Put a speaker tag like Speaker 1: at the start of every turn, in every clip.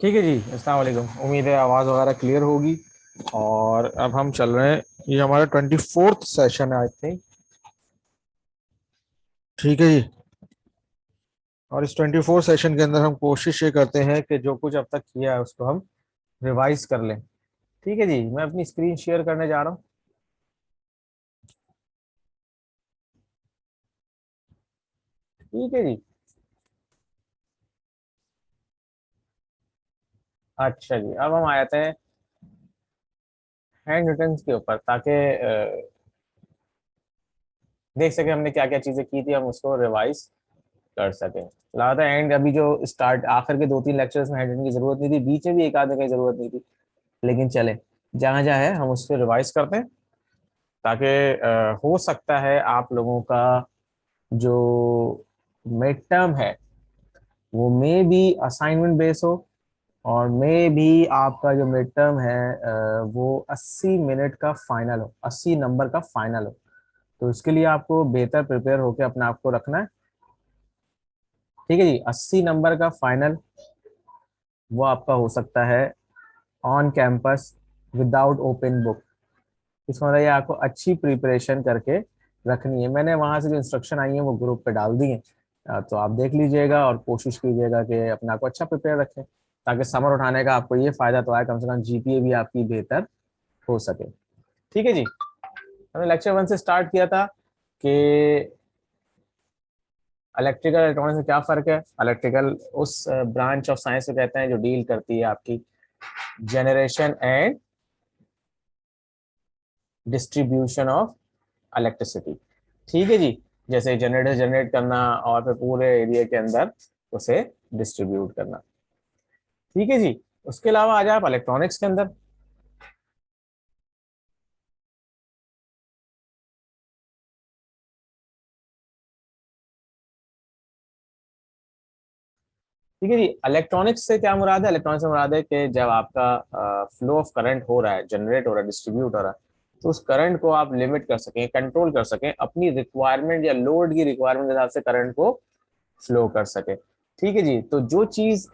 Speaker 1: ठीक है जी। अस्सलाम वालेकुम। उम्मीद है आवाज़ वगैरह क्लियर होगी। और अब हम चल रहे हैं। ये हमारा 24th सेशन है आई थिंक। ठीक है जी। और इस 24 सेशन के अंदर हम कोशिश ये करते हैं कि जो कुछ अब तक किया है उसको हम रिवाइज कर लें। ठीक है जी। मैं अपनी स्क्रीन शेयर करने जा रहा हूँ। ठीक है जी। अच्छा जी, अब हम आते हैं हैंड रिटन्स के ऊपर, ताकि देख सके हमने क्या क्या चीज़ें की थी, हम उसको रिवाइज कर सकें। लगाता है एंड अभी जो स्टार्ट आखिर के 2-3 लेक्चर्स में हैंड रिटन की जरूरत नहीं थी, बीच में भी एक आधे की जरूरत नहीं थी, लेकिन चले जहाँ जहाँ है हम उसको रिवाइज करते हैं, ताकि हो सकता है आप लोगों का जो मिड टर्म है वो मे भी असाइनमेंट बेस हो, और मे भी आपका जो मिड टर्म है वो 80 मिनट का फाइनल हो, 80 नंबर का फाइनल हो। तो इसके लिए आपको बेहतर प्रिपेयर होकर अपने आप को रखना है। ठीक है जी। 80 नंबर का फाइनल वो आपका हो सकता है on campus without open book. इसका मतलब ये आपको अच्छी प्रिपरेशन करके रखनी है। मैंने वहां से जो इंस्ट्रक्शन आई है वो ग्रुप पे डाल दी है। तो आप देख लीजिएगा और कोशिश कीजिएगा कि अपने आप को अच्छा प्रिपेयर रखें, ताकि समर उठाने का आपको ये फायदा तो आए, कम से कम जीपीए भी आपकी बेहतर हो सके। ठीक है जी। हमने लेक्चर 1 से स्टार्ट किया था कि इलेक्ट्रिकल इलेक्ट्रॉनिक्स में क्या फर्क है। इलेक्ट्रिकल उस ब्रांच ऑफ साइंस को कहते हैं जो डील करती है आपकी generation and distribution of electricity. ठीक है जी। जैसे जनरेटर जनरेट करना और फिर पूरे एरिया के अंदर उसे डिस्ट्रीब्यूट करना। ठीक है जी। उसके अलावा आ जाए आप इलेक्ट्रॉनिक्स के अंदर। ठीक है जी। इलेक्ट्रॉनिक्स से क्या मुराद है? इलेक्ट्रॉनिक्स से मुराद है कि जब आपका फ्लो ऑफ करंट हो रहा है, जनरेट हो रहा है, डिस्ट्रीब्यूट हो रहा है, तो उस करंट को आप लिमिट कर सकें, कंट्रोल कर सकें, अपनी रिक्वायरमेंट या लोड की रिक्वायरमेंट के हिसाब से करंट को फ्लो कर सके। ठीक है जी। तो जो चीज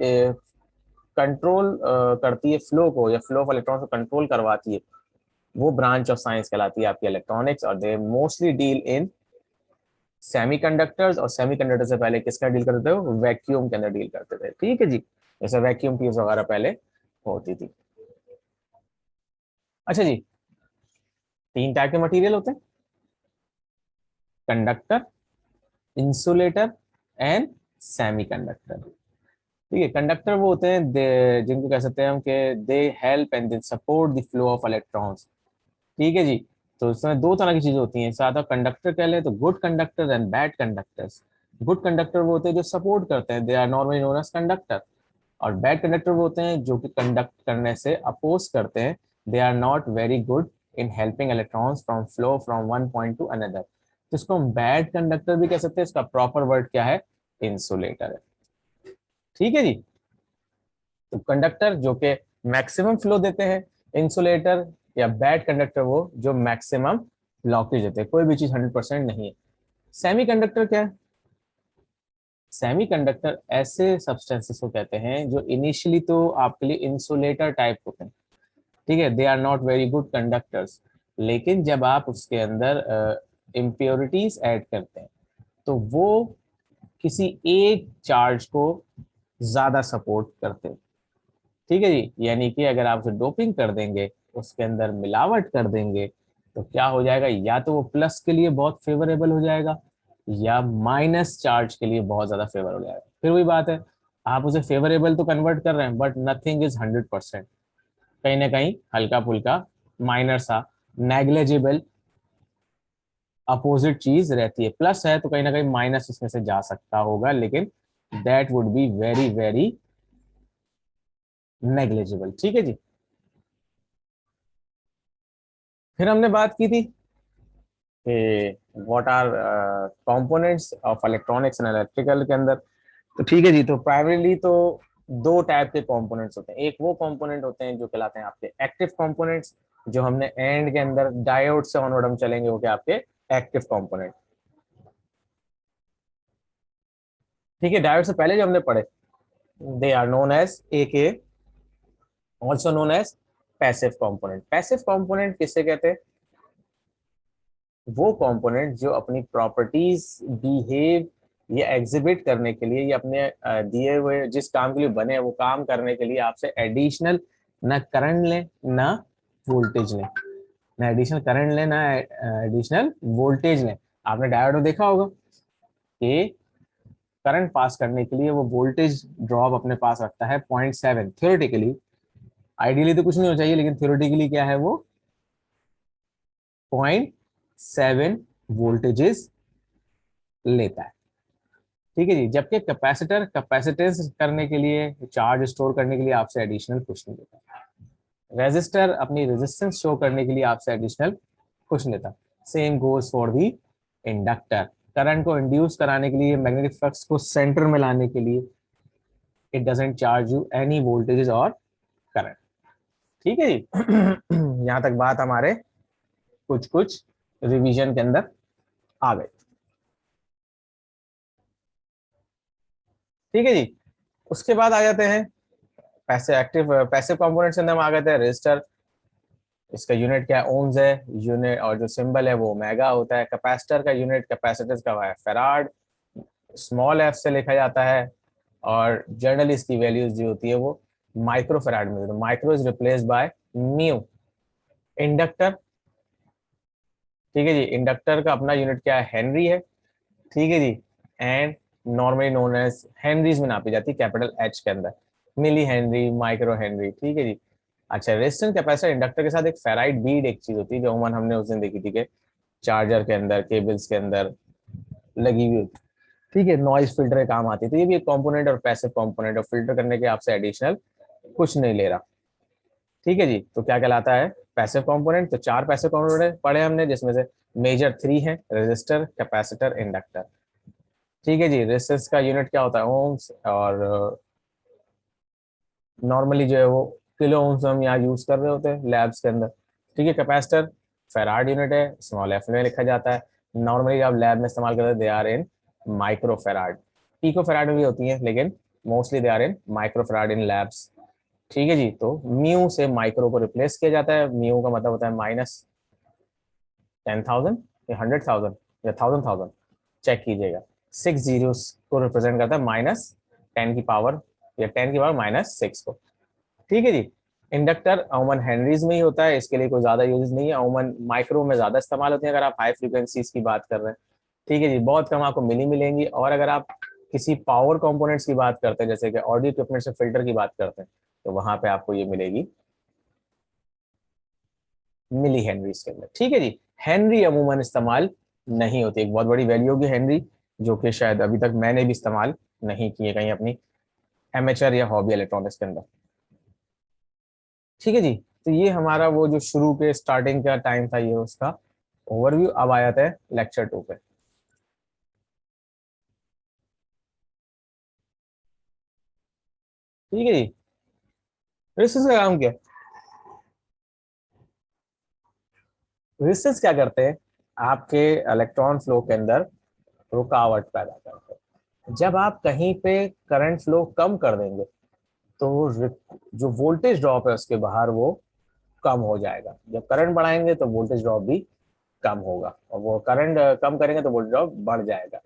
Speaker 1: कंट्रोल करती है फ्लो को, या फ्लो ऑफ इलेक्ट्रॉन को कंट्रोल करवाती है, वो ब्रांच ऑफ साइंस कहलाती है आपकी इलेक्ट्रॉनिक्स। और they mostly deal in semiconductors, और सेमीकंडक्टर से पहले किसका डील करते थे? वैक्यूम के अंदर डील करते थे। ठीक है जी। जैसे वैक्यूम ट्यूब्स वगैरह पहले होती थी। अच्छा जी। 3 टाइप के मटेरियल होते हैं: कंडक्टर, इंसुलेटर एंड सेमीकंडक्टर। ठीक है। कंडक्टर वो होते हैं जिनको कह सकते हैं हम कि they help and they support the flow of electrons. ठीक है जी। तो इसमें दो तरह की चीजें होती हैं। साधा कंडक्टर कह ले तो good conductor and bad conductors. Good conductor वो होते हैं जो सपोर्ट करते हैं, they are normally known as conductor. और बैड कंडक्टर वो होते हैं जो कि कंडक्ट करने से अपोज करते हैं, they are not very good in helping electrons from flow from one point to another. तो इसको हम बैड कंडक्टर भी कह सकते हैं। इसका प्रॉपर वर्ड क्या है? इंसुलेटर है। ठीक है जी। तो कंडक्टर जो कि मैक्सिमम फ्लो देते हैं, इंसुलेटर या बैड कंडक्टर वो जो मैक्सिमम ब्लॉकेज देते हैं। कोई भी चीज 100% नहीं है। सेमी कंडक्टर क्या है? सेमी कंडक्टर ऐसे सब्सटेंसेस को कहते हैं जो इनिशियली तो आपके लिए इंसुलेटर टाइप होते हैं। ठीक है, they are not very good conductors, लेकिन जब आप उसके अंदर इम्प्योरिटीज ऐड करते हैं तो वो किसी एक चार्ज को ज्यादा सपोर्ट करते हैं। ठीक है जी। यानी कि अगर आप उसे डोपिंग कर देंगे, उसके अंदर मिलावट कर देंगे, तो क्या हो जाएगा? या तो वो प्लस के लिए बहुत फेवरेबल हो जाएगा, या माइनस चार्ज के लिए बहुत ज्यादा फेवर हो जाएगा। फिर वही बात है, आप उसे फेवरेबल तो कन्वर्ट कर रहे हैं, बट नथिंग इज 100%। कहीं ना कहीं हल्का फुल्का माइनर सा नेग्लेजिबल अपोजिट चीज रहती है। प्लस है तो कहीं ना कहीं माइनस इसमें से जा सकता होगा, लेकिन that would be very very negligible. ठीक है जी। फिर हमने बात की थी कि what are components of electronics and electrical के अंदर। तो ठीक है जी। तो प्राइमरीली तो दो टाइप के कंपोनेंट्स होते हैं। एक वो कंपोनेंट होते हैं जो कहलाते हैं आपके एक्टिव कंपोनेंट्स, जो हमने एंड के अंदर डायोड से ऑनवर्ड हम चलेंगे, वो क्या आपके एक्टिव कंपोनेंट। ठीक है। डायोड से पहले जो हमने पढ़े, they are known as a K also known as passive component. Passive component किसे कहते हैं? वो कंपोनेंट जो अपनी प्रॉपर्टीज बिहेव या एग्जिबिट करने के लिए या अपने दिए हुए जिस काम के लिए बने हैं वो काम करने के लिए आपसे एडिशनल ना करंट लें ना वोल्टेज लें, ना एडिशनल करंट लें ना एडिशनल वोल्टेज लें। आपने डायोड में देखा होगा कि करंट पास करने के लिए वो वोल्टेज ड्रॉप अपने पास रखता है 0.7। थ्योरेटिकली, आइडियली तो कुछ नहीं होना चाहिए, लेकिन थ्योरेटिकली क्या है वो 0.7 वोल्टेजेस लेता है। ठीक है जी। जबकि कैपेसिटर कैपेसिटेंस करने के लिए, चार्ज स्टोर करने के लिए आपसे एडिशनल कुछ नहीं लेता। रेजिस्टर अपनी रेजिस्टेंस शो करने के लिए आपसे एडिशनल कुछ नहीं लेता। Same goes for the inductor. Current को इंड्यूस कराने के लिए, मैग्नेटिक फ्लक्स को सेंटर में लाने के लिए, it doesn't charge you any voltages और करंट। ठीक है जी। यहाँ तक बात हमारे कुछ कुछ रिवीजन के अंदर आ गई। ठीक है जी। उसके बाद आ जाते हैं पैसिव एक्टिव पैसिव कंपोनेंट्स के अंदर हम आ गए थे रेजिस्टर। इसका यूनिट क्या है? ओम्स है यूनिट, और जो सिंबल है वो मेगा होता है। कैपेसिटर का यूनिट कैपेसिटेंस का है फेराड, स्मॉल एफ से लिखा जाता है। और जनरली इसकी वैल्यूज जो होती है वो माइक्रो फेराड में, तो micro is replace by mu. Inductor, ठीक है जी, इंडक्टर का अपना यूनिट क्या है? हेनरी है। ठीक है जी। And normally known as henries में नापी जाती है कैपिटल एच के अंदर, मिली हेनरी, माइक्रो हेनरी। ठीक है जी। अच्छा, रेजिस्टेंस कैपेसिटर इंडक्टर के साथ एक फेराइड बीड एक चीज होती है जो अमूमन हमने उस दिन देखी थी कि चार्जर के अंदर, केबल्स के अंदर लगी हुई होती। ठीक है, नॉइज फिल्टर के काम आती है। तो ये भी एक कंपोनेंट और पैसिव कंपोनेंट, और फिल्टर करने के आपसे एडिशनल कुछ नहीं ले रहा। ठीक है जी। तो क्या कहलाता है? Passive component. तो चार पैसिव कंपोनेंट पढ़े हमने, जिसमें से मेजर थ्री है, रेजिस्टर, कैपेसिटर, इंडक्टर। ठीक है जी। रेजिस्टेंस का यूनिट क्या होता है? ओम्स। और नॉर्मली जो है वो किलो ओम्स हम यहाँ यूज कर रहे होते हैं लैब्स के अंदर। ठीक है। कैपेसिटर फेराड यूनिट है, स्मॉल एफ में लिखा जाता है। नॉर्मली आप लैब में इस्तेमाल करते हैं, they are in micro farad. Pico farad में भी होती है, लेकिन mostly they are in micro farad in labs. ठीक है जी। तो म्यू से माइक्रो को रिप्लेस किया जाता है। म्यू का मतलब होता है -10,000 या 100,000 या 1,000 चेक कीजिएगा। 6 जीरो को रिप्रेजेंट करता है -10 की पावर या 10 की पावर -6 को। ठीक है जी। इंडक्टर अमूमन हेनरीज में ही होता है, इसके लिए कोई ज्यादा यूज नहीं है। अमूमन माइक्रो में ज्यादा इस्तेमाल होते हैं अगर आप हाई फ्रीक्वेंसीज की बात कर रहे हैं। ठीक है जी। बहुत कम आपको मिली मिलेंगी। और अगर आप किसी पावर कंपोनेंट्स की बात करते हैं, जैसे कि ऑडियो इक्विपमेंट से फिल्टर की बात करते हैं, तो वहां पे आपको ये मिलेगी मिली हेनरीज के अंदर। ठीक है जी। हेनरी अमूमन इस्तेमाल नहीं होती। एक बहुत बड़ी वैल्यू होगी हेनरी, जो कि शायद अभी तक मैंने भी इस्तेमाल नहीं की है कहीं अपनी एमेचर या हॉबी इलेक्ट्रॉनिक्स के अंदर। ठीक है जी। तो ये हमारा वो जो शुरू के स्टार्टिंग का टाइम था, ये उसका ओवरव्यू। अब आ जाता है लेक्चर 2 पे। ठीक है जी। रेजिस्टेंस का काम क्या है? रेजिस्टेंस क्या करते हैं? आपके इलेक्ट्रॉन फ्लो के अंदर रुकावट पैदा करते हैं। जब आप कहीं पे करंट फ्लो कम कर देंगे तो जो वोल्टेज ड्रॉप है उसके बाहर वो कम हो जाएगा। जब करंट बढ़ाएंगे तो वोल्टेज ड्रॉप भी कम होगा, और वो करंट कम करेंगे तो वोल्टेज ड्रॉप बढ़ जाएगा।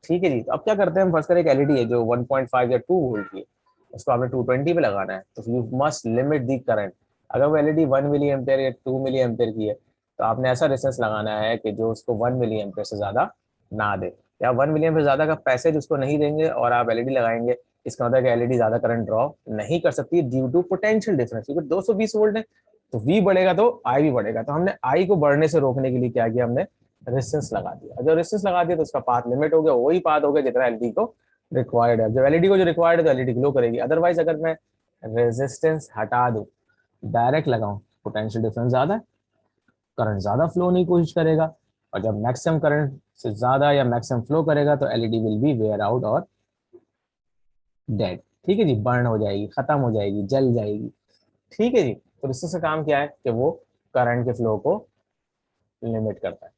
Speaker 1: ठीक है जी। तो अब क्या करते हैं हम? फर्स्ट कर एक एलईडी है जो 1.5 या 2 वोल्ट की है, उसको आपने 220 पे लगाना है, तो you must limit the current. अगर वो एलईडी 1 मिली एम्पेयर या 2 मिली एम्पेयर की है, तो आपने ऐसा रेजिस्टेंस लगाना है कि जो उसको 1 मिली एम्पेयर से ज्यादा ना दे, या 1 मिली एम्पेयर ज्यादा का पैसेज उसको नहीं देंगे और आप एलईडी लगाएंगे। इसका मतलब है कि एलईडी ज्यादा करंट ड्रॉ नहीं कर सकती ड्यू टू पोटेंशियल डिफरेंस, क्योंकि 220 वोल्ट है तो वी बढ़ेगा तो आई भी बढ़ेगा। तो हमने आई को बढ़ने से रोकने के लिए क्या किया? हमने रेजिस्टेंस लगा दिया। जब रेजिस्टेंस लगा दिया तो उसका पाथ लिमिट हो गया, वही पाथ हो गया जितना एलईडी को रिक्वायर्ड है। जब एलईडी को जो रिक्वायर्ड है तो एलईडी ग्लो करेगी। अदरवाइज अगर मैं रेजिस्टेंस हटा दूं, डायरेक्ट लगाऊं, पोटेंशियल डिफरेंस ज्यादा है, करंट ज्यादा फ्लो होने की कोशिश करेगा, और जब मैक्सिमम करंट से ज्यादा या मैक्सिमम फ्लो करेगा तो LED will be wear out और डेड। ठीक है जी। बर्न हो जाएगी, खत्म हो जाएगी, जल जाएगी। ठीक है जी। तो रेजिस्टेंस का काम क्या है कि वो करंट के फ्लो को लिमिट करता है।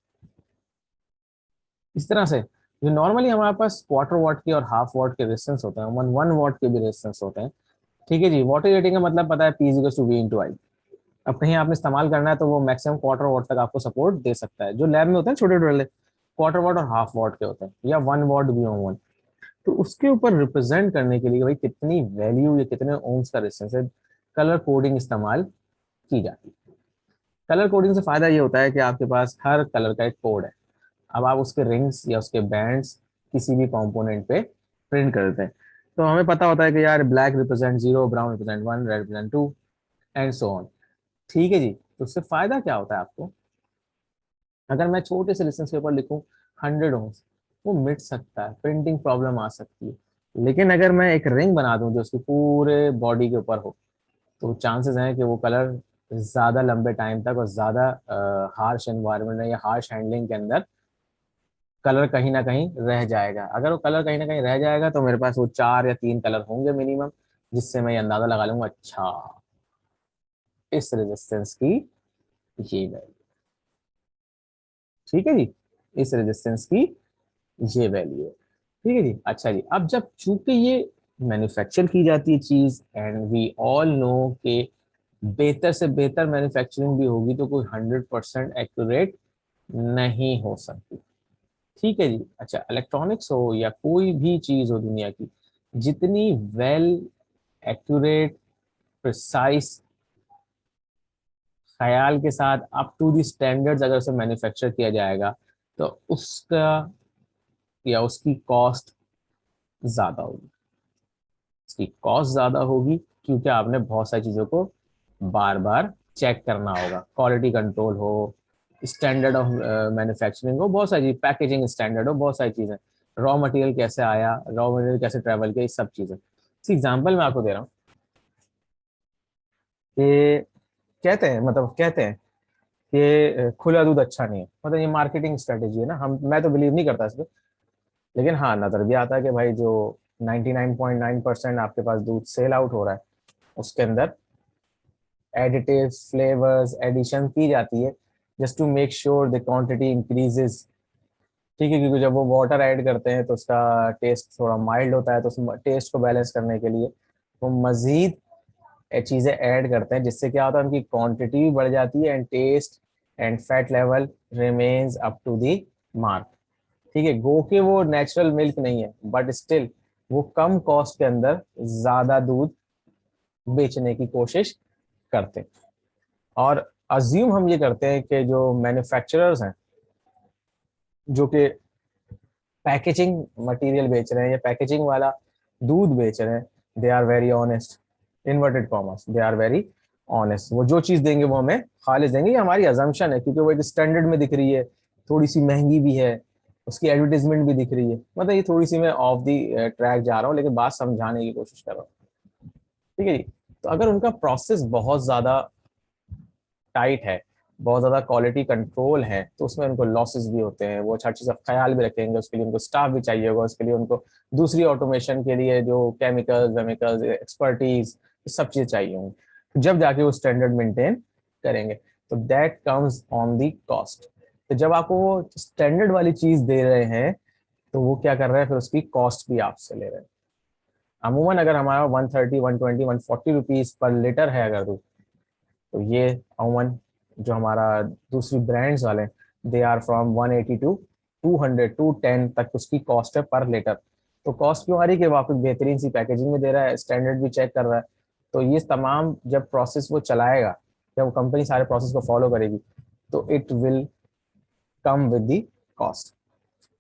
Speaker 1: इस तरह से जो नॉर्मली हमारे पास क्वार्टर वॉट के और हाफ वॉट के रेजिस्टेंस होते हैं, 1 वॉट के भी रेजिस्टेंस होते हैं, ठीक है जी। वाटर रेटिंग का मतलब पता है, P is to V into I. अब कहीं आपने इस्तेमाल करना है तो वो मैक्सिमम क्वार्टर वॉट तक आपको सपोर्ट दे सकता है। जो लैब में होता है छोटे छोटे क्वार्टर वॉट और हाफ वॉट के होते हैं, या 1 वॉट भी हो 1, तो उसके ऊपर रिप्रेजेंट करने के लिए भाई कितनी वैल्यू या कितने ओम्स का रेजिस्टेंस है, कलर कोडिंग इस्तेमाल की जाती है। कलर कोडिंग से फायदा ये होता है कि आपके पास हर कलर का एक कोड है। अब आप उसके रिंग्स या उसके बैंड्स किसी भी कंपोनेंट पे प्रिंट कर देते हैं, तो हमें पता होता है कि यार black represent 0, brown represent 1, red represent 2, and so on. ठीक है जी। तो उससे फायदा क्या होता है आपको, अगर मैं छोटे से रेजिस्टेंस के ऊपर लिखूं 100 ओम्स, वो मिट सकता है, प्रिंटिंग प्रॉब्लम आ सकती है। लेकिन अगर मैं एक रिंग बना दूं जो उसके पूरे बॉडी के ऊपर हो, तो चांसेस हैं कि वो कलर ज्यादा लंबे टाइम तक और ज्यादा हार्श एनवायरनमेंट या हार्श हैंडलिंग के अंदर कलर कहीं ना कहीं रह जाएगा। अगर वो कलर कहीं ना कहीं रह जाएगा तो मेरे पास वो 4 या 3 कलर होंगे मिनिमम, जिससे मैं ये अंदाजा लगा लूंगा, अच्छा इस रेजिस्टेंस की ये वैल्यू। ठीक है जी, इस रेजिस्टेंस की ये वैल्यू है। ठीक है जी। अच्छा जी, अब जब चूंकि ये मैन्युफैक्चर की जाती है चीज, एंड वी ऑल नो कि बेहतर से बेहतर मैन्युफैक्चरिंग भी होगी तो कोई 100% एक्यूरेट नहीं हो सकती। ठीक है जी। अच्छा, इलेक्ट्रॉनिक्स हो या कोई भी चीज हो दुनिया की, जितनी वेल एक्यूरेट प्रिसाइज ख्याल के साथ अप टू दी स्टैंडर्ड्स अगर उसे मैन्युफैक्चर किया जाएगा, तो उसका या उसकी कॉस्ट ज्यादा होगी। उसकी कॉस्ट ज्यादा होगी क्योंकि आपने बहुत सारी चीजों को बार बार चेक करना होगा, क्वालिटी कंट्रोल हो, स्टैंडर्ड ऑफ मैन्युफैक्चरिंग हो, बहुत सारी पैकेजिंग स्टैंडर्ड हो, बहुत सारी चीजें, रॉ मटेरियल कैसे आया, रॉ मटेरियल कैसे ट्रेवल किया, ये सब चीजें। इस एग्जाम्पल मैं आपको दे रहा हूँ कि कहते हैं कि खुला दूध अच्छा नहीं है, मतलब ये मार्केटिंग स्ट्रेटेजी है ना, हम मैं तो बिलीव नहीं करता इस पर। लेकिन हाँ, नजर भी आता है कि भाई जो 99.9% आपके पास दूध सेल आउट हो रहा है, उसके अंदर एडिटिव्स, फ्लेवर्स, एडिशन की जाती है, just to make sure the quantity increases. ठीक है, क्योंकि जब वो वाटर ऐड करते हैं तो उसका टेस्ट थोड़ा माइल्ड होता है, तो उस टेस्ट को बैलेंस करने के लिए वो मजीद चीजें ऐड करते हैं, जिससे क्या होता है, उनकी क्वांटिटी भी बढ़ जाती है and taste and fat level remains up to the mark. ठीक है, गो के वो नेचुरल मिल्क नहीं है, बट स्टिल वो कम कॉस्ट के अंदर ज्यादा दूध बेचने की कोशिश करते हैं। और अज्यूम हम ये करते हैं कि जो मैन्युफैक्चरर्स हैं, जो कि पैकेजिंग मटेरियल बेच रहे हैं या पैकेजिंग वाला दूध बेच रहे हैं, they are very honest, inverted commas, they are very honest. वो जो चीज देंगे वो हमें खालिस देंगे, ये हमारी अजम्पशन है, क्योंकि वो एक स्टैंडर्ड में दिख रही है, थोड़ी सी महंगी भी है, उसकी एडवर्टीजमेंट भी दिख रही है। मतलब ये थोड़ी सी मैं ऑफ दी ट्रैक जा रहा हूँ, लेकिन बात समझाने की कोशिश कर रहा हूँ। ठीक है जी। तो अगर उनका प्रोसेस बहुत ज्यादा टाइट है, बहुत ज्यादा क्वालिटी कंट्रोल है, तो उसमें उनको लॉसेस भी होते हैं, वो हर चीज का ख्याल भी रखेंगे, उसके लिए उनको स्टाफ भी चाहिए होगा, उसके लिए उनको दूसरी ऑटोमेशन के लिए जो केमिकल्स वेमिकल्स एक्सपर्टीज, सब चीजें चाहिए होंगी, जब जाके वो स्टैंडर्ड मेंटेन करेंगे। तो that comes on the cost. तो जब आपको वो स्टैंडर्ड वाली चीज दे रहे हैं, तो वो क्या कर रहे हैं, फिर उसकी कॉस्ट भी आपसे ले रहे हैं। अमूमन अगर हमारा 130, 120, 140 रुपीज पर लीटर है अगर दूध, तो ये अमूमन जो हमारा दूसरी ब्रांड्स वाले, they are from 180 to 200 to 10 तक उसकी कॉस्ट है पर लीटर। तो कॉस्ट क्यों आ रही है कि वो आपको बेहतरीन सी पैकेजिंग में दे रहा है, स्टैंडर्ड भी चेक कर रहा है। तो ये तमाम जब प्रोसेस वो चलाएगा, जब कंपनी सारे प्रोसेस को फॉलो करेगी, तो it will come with the cost.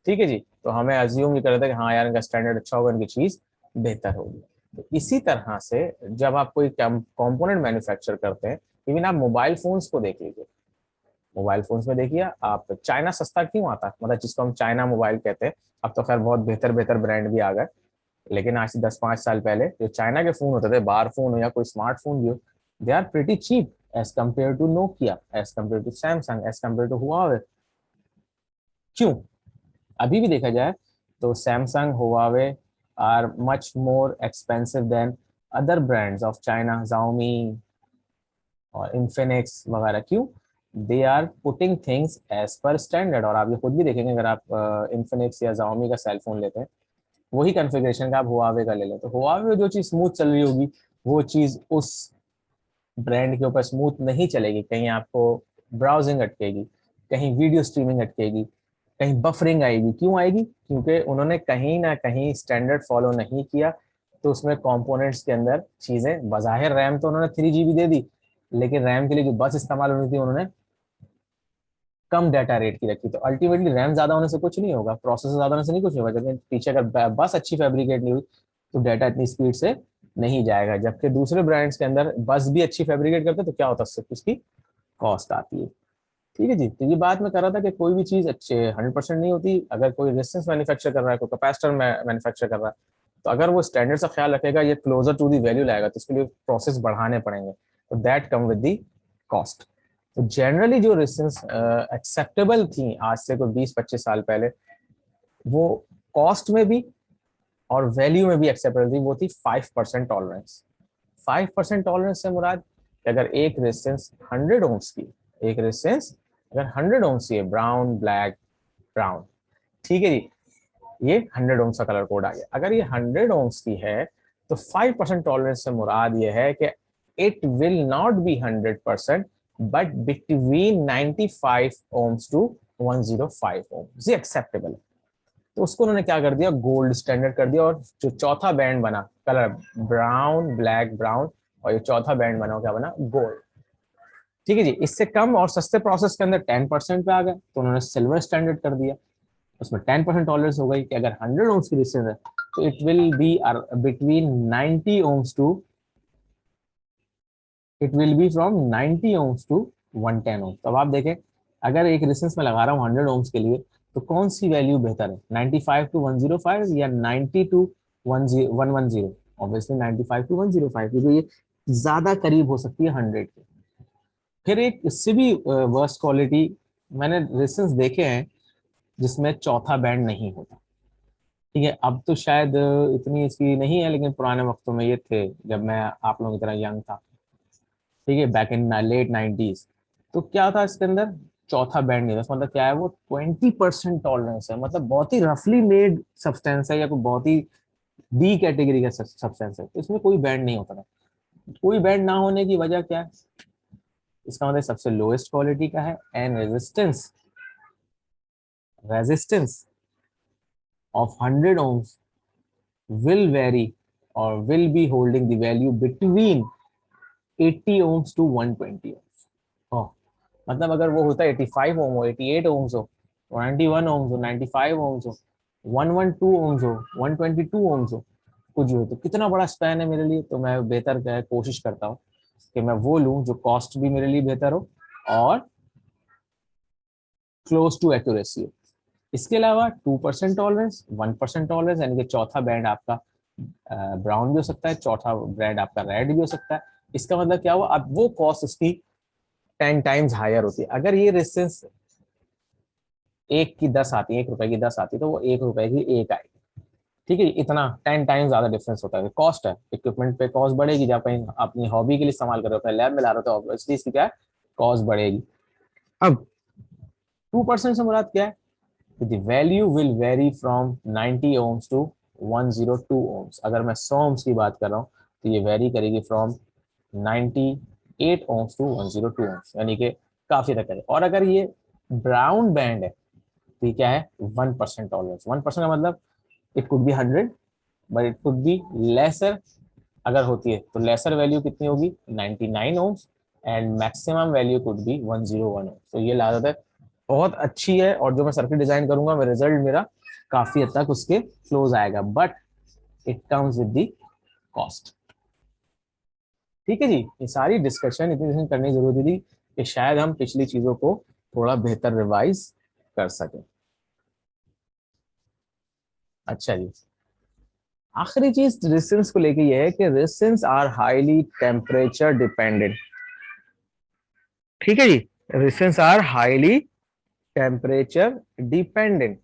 Speaker 1: ठीक है जी। तो हमें अज्यूम ये कर रहे थे कि हाँ यार, इनका स्टैंडर्ड अच्छा होगा, इनकी चीज बेहतर होगी। तो इसी तरह से जब आप कोई कंपोनेंट मैन्युफैक्चर करते हैं, इवन आप मोबाइल फोन्स को देख लीजिए, मोबाइल फोन्स में देखिए आप, चाइना सस्ता क्यों आता है, मतलब जिसको हम चाइना मोबाइल कहते हैं। अब तो खैर बहुत बेहतर बेहतर ब्रांड भी आ गए, लेकिन आज से 10-5 साल पहले जो चाइना के फोन होते थे, बार फोन हो या कोई स्मार्टफोन भी हो, they are pretty cheap as compare to Nokia, as compare to Samsung, as compare to Huawei. क्यों? अभी भी देखा जाए तो Samsung, Huawei are much more expensive than other brands of China, Xiaomi और इन्फिनिक्स वगैरह। क्यों? They are putting things as per standard. और आप ये खुद भी देखेंगे, अगर आप इन्फिनिक्स या Xiaomi का सेल फोन लेते हैं, वही कॉन्फ़िगरेशन का आप हुआवे का ले लें, तो हुआवे में जो चीज़ स्मूथ चल रही होगी, वो चीज उस ब्रांड के ऊपर स्मूथ नहीं चलेगी, कहीं आपको ब्राउजिंग अटकेगी, कहीं वीडियो स्ट्रीमिंग अटकेगी, कहीं बफरिंग आएगी। क्यों आएगी? क्योंकि उन्होंने कहीं ना कहीं स्टैंडर्ड फॉलो नहीं किया। तो उसमें कंपोनेंट्स के अंदर चीजें, बज़ाहिर रैम तो उन्होंने 3 GB दे दी, लेकिन रैम के लिए जो बस इस्तेमाल होनी थी उन्होंने कम डाटा रेट की रखी। तो अल्टीमेटली रैम ज्यादा होने से कुछ नहीं होगा, प्रोसेसर ज्यादा होने से नहीं कुछ होगा, जबकि पीछे अगर बस अच्छी फैब्रिकेट नहीं हुई तो डाटा इतनी स्पीड से नहीं जाएगा। जबकि दूसरे ब्रांड्स के अंदर बस भी अच्छी फैब्रिकेट करते तो क्या होता है, उसकी कॉस्ट आती है। ठीक है जी। तो ये बात मैं कर रहा था कि कोई भी चीज अच्छे 100% नहीं होती। अगर कोई रेजिस्टेंस मैन्युफैक्चर कर रहा है, कोई कैपेसिटर मैन्युफैक्चर कर रहा है, तो अगर वो स्टैंडर्ड का ख्याल रखेगा, ये क्लोजर टू दी वैल्यू लाएगा, तो इसके लिए प्रोसेस बढ़ाने पड़ेंगे, तो that come with the cost. तो जनरली जो रेजिस्टेंस एक्सेप्टेबल थी आज से कोई 20-25 साल पहले, वो कॉस्ट में भी और वैल्यू में भी एक्सेप्टेबल थी। वो थी 5% टॉलरेंस। 5% टॉलरेंस से मुराद कि अगर एक रेजिस्टेंस 100 ओम्स की, एक रेजिस्टेंस अगर 100 ओम्स की है, ब्राउन ब्लैक ब्राउन, ठीक है जी, ये 100 ओम्स का कलर कोड आ गया। अगर ये 100 ओम्स की है तो 5% टॉलरेंस से मुराद ये है कि it will not be 100%, but between 95 ohms to 105 ohms, ये एक्सेप्टेबल है। तो उसको उन्होंने क्या कर दिया, गोल्ड स्टैंडर्ड कर दिया। और जो चौथा बैंड बना कलर, ब्राउन ब्लैक ब्राउन, और ये चौथा बैंड बना क्या बना, गोल्ड। ठीक है जी। इससे कम और सस्ते प्रोसेस के अंदर 10% पे आ गए, तो उन्होंने सिल्वर स्टैंडर्ड कर दिया। उसमें 10% टॉलरेंस हो गई कि अगर 100 ओम्स की रेजिस्टेंस है तो it will be between 90 ohms to, it will be from 90 ohms to 110 ohms. तो अब आप देखें, अगर एक रेजिस्टेंस में लगा रहा हूँ 100 ओम्स के लिए, तो कौन सी वैल्यू बेहतर है, 95 टू 105 या 90 टू 110? ऑब्वियसली 95 टू 105, क्योंकि ये ज्यादा करीब हो सकती है 100 के। फिर एक इससे भी वर्स्ट क्वालिटी, मैंने रेजिस्टेंस देखे हैं जिसमें चौथा बैंड नहीं होता। ठीक है, अब तो शायद इतनी इसकी नहीं है, लेकिन पुराने वक्तों में ये थे जब मैं आप लोगों की तरह यंग था। ठीक है, बैक इन लेट 90s। तो क्या था इसके अंदर, चौथा बैंड नहीं था। इसका मतलब क्या है, वो 20% टॉलरेंस है, मतलब बहुत ही रफली मेड सब्सटेंस है, या कोई बहुत ही डी कैटेगरी का सब्सटेंस है, तो इसमें कोई बैंड नहीं होता था। कोई बैंड ना होने की वजह क्या है, इसका मतलब सबसे लोएस्ट क्वालिटी का है, and resistance, resistance of 100 ohms will vary or will be holding the value between 80 ohms to 120 ohms। oh, मतलब अगर वो होता है 85 ओम हो, 88 ओम्स हो, 91 ओम्स हो, 95 ओम्स हो, 112 ओम्स हो, 122 ओम्स हो, कुछ भी हो, तो कितना बड़ा स्पैन है मेरे लिए। तो मैं बेहतर क्या है, कोशिश करता हूँ कि मैं वो लूँ जो कॉस्ट भी मेरे लिए बेहतर हो और क्लोज टू एक्यूरेसी हो। इसके अलावा 2% टॉलरेंस, 1% टॉलरेंस, यानी कि चौथा बैंड आपका ब्राउन भी हो सकता है, चौथा ब्रांड आपका रेड भी हो सकता है। इसका मतलब क्या हुआ, अब वो कॉस्ट उसकी 10 टाइम्स हायर होती है। अगर ये रेजिस्टेंस 1 की 10 आती है, 1 रुपए की 10 आती है, तो वो 1 रुपए की एक आएगी। ठीक है, इतना 10 टाइम्स ज्यादा डिफरेंस होता है। कॉस्ट है, इक्विपमेंट पे कॉस्ट बढ़ेगी, जब कहीं अपनी हॉबी के लिए इस्तेमाल कर रहे हो, अपने लैब में ला रहे हो, तो ऑब्वियसली इसकी क्या है, कॉस्ट बढ़ेगी। अब 2% से मुराद क्या है, the value will vary from 90 ohms to 102 ohms. अगर मैं 100 ओम्स की बात कर रहा हूँ तो ये वेरी करेगी फ्रॉम 98 ओम्स टू 102 ओम्स, यानी कि काफी तक है। और अगर ये ब्राउन बैंड है तो ये क्या है, 1% टॉलरेंस। 1% का मतलब it could be 100, but it could be lesser. अगर होती है तो लेसर वैल्यू कितनी होगी, 99 ohms, and maximum value could be 101 ohms. तो ये लागत बहुत अच्छी है, और जो मैं सर्किट डिजाइन करूंगा, मैं रिजल्ट मेरा काफी हद तक उसके क्लोज आएगा, but it comes with the cost. ठीक है जी। ये सारी डिस्कशन इतनी करनी जरूरी थी कि शायद हम पिछली चीजों को थोड़ा बेहतर रिवाइज कर सकें। अच्छा जी, आखिरी चीज रेजिस्टेंस को लेके ये है कि resistance are highly temperature dependent. ठीक है जी, resistance are highly temperature dependent.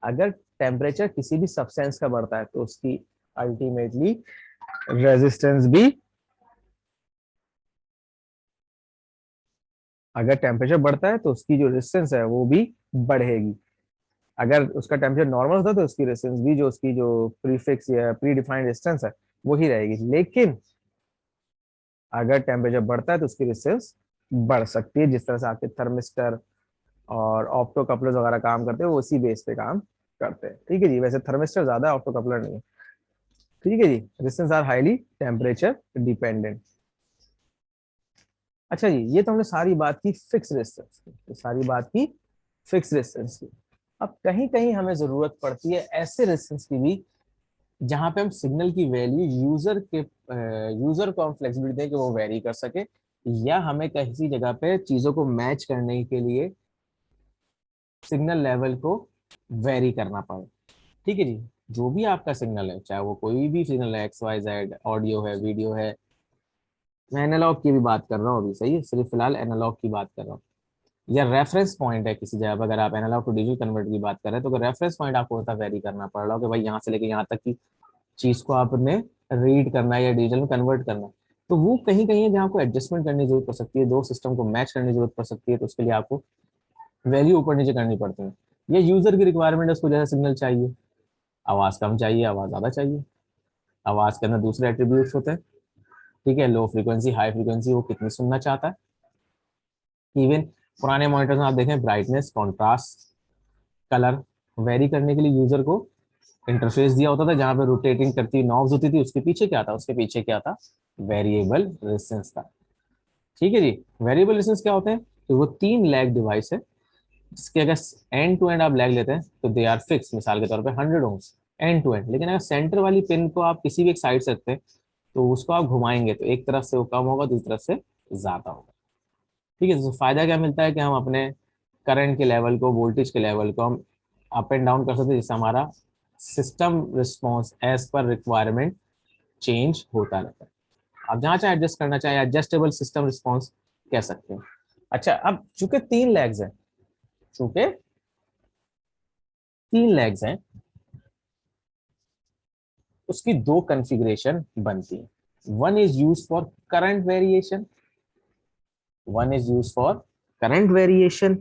Speaker 1: अगर टेम्परेचर किसी भी सब्सटेंस का बढ़ता है तो उसकी अल्टीमेटली रेजिस्टेंस भी, अगर टेम्परेचर बढ़ता है तो उसकी जो रेजिस्टेंस है वो भी बढ़ेगी। अगर उसका टेम्परेचर नॉर्मल होता है तो उसकी रेजिस्टेंस भी, जो उसकी जो प्रीफिक्स या प्री डिफाइंड रेजिस्टेंस है, वही रहेगी। लेकिन अगर टेम्परेचर बढ़ता है तो उसकी रेजिस्टेंस बढ़ सकती है, जिस तरह से आपके थर्मिस्टर और ऑप्टो कपलर्स वगैरह काम करते हैं वो उसी बेस पे काम करते हैं। ठीक है जी, वैसे थर्मिस्टर ज्यादा, ऑप्टो कपलर नहीं है। ठीक है जी, resistance are highly temperature dependent. अच्छा जी, ये तो हमने सारी बात की फिक्स रेजिस्टेंस की, तो सारी बात की फिक्स रेजिस्टेंस की। अब कहीं कहीं हमें जरूरत पड़ती है ऐसे रेजिस्टेंस की भी जहां पे हम सिग्नल की वैल्यू यूजर को हम फ्लेक्सिबिलिटी दें कि वो वेरी कर सके, या हमें किसी जगह पे चीजों को मैच करने के लिए सिग्नल लेवल को वेरी करना पड़े। ठीक है जी, जो भी आपका सिग्नल है, चाहे वो कोई भी सिग्नल है, एक्स वाई जेड, ऑडियो है, वीडियो है, मैं एनालॉग की भी बात कर रहा हूँ अभी, सही है, सिर्फ फिलहाल एनालॉग की बात कर रहा हूँ, या रेफरेंस पॉइंट है किसी जगह पर, अगर आप एनालॉग टू डिजिटल कन्वर्ट की बात कर रहे हैं, तो अगर रेफरेंस पॉइंट आपको होता वेरी करना पड़ रहा हो कि भाई यहाँ से लेके यहाँ तक की चीज को आपने रीड करना है या डिजिटल में कन्वर्ट करना है, तो वो कहीं कहीं है जहाँ आपको एडजस्टमेंट करने की जरूरत पड़ सकती है, दो सिस्टम को मैच करने की जरूरत पड़ सकती है, तो उसके लिए आपको वैल्यू ऊपर नीचे करनी पड़ती है। ये यूजर की रिक्वायरमेंट है, उसको जैसा सिग्नल चाहिए, आवाज कम चाहिए, आवाज ज्यादा चाहिए, आवाज के अंदर दूसरे एट्रीब्यूट्स होते हैं। ठीक है, लो फ्रीक्वेंसी, हाई फ्रीक्वेंसी, वो कितनी सुनना चाहता है। इवन पुराने मॉनिटर्स में आप देखें, ब्राइटनेस, कॉन्ट्रास्ट, कलर वेरी करने के लिए यूजर को इंटरफेस दिया होता था, जहां पे रोटेटिंग करती नॉब्स होती थी, उसके पीछे क्या था, उसके पीछे क्या था, वेरिएबल रेजिस्टेंस था। ठीक है जी, वेरिएबल रेजिस्टेंस क्या होते हैं, तो वो तीन लैग डिवाइस है, जिसके अगर एंड टू एंड आप लैग लेते हैं तो दे आर फिक्स, मिसाल के तौर पे 100 ओम्स एंड टू एंड। लेकिन अगर सेंटर वाली पिन को आप किसी भी एक साइड से रखते हैं, तो उसको आप घुमाएंगे तो एक तरफ से वो कम होगा, दूसरी तरफ से ज्यादा होगा। ठीक है, तो फायदा क्या मिलता है कि हम अपने करंट के लेवल को, वोल्टेज के लेवल को हम अप एंड डाउन कर सकते हैं, जिससे हमारा system response as per requirement change होता रहता है। आप जहां चाहे एडजस्ट करना चाहे, एडजस्टेबल सिस्टम रिस्पॉन्स कह सकते हैं। अच्छा, अब चूंकि तीन लेग्स हैं, चूंकि तीन लेग्स हैं, उसकी दो कॉन्फ़िगरेशन बनती है। One is use for current variation, one is use for current variation,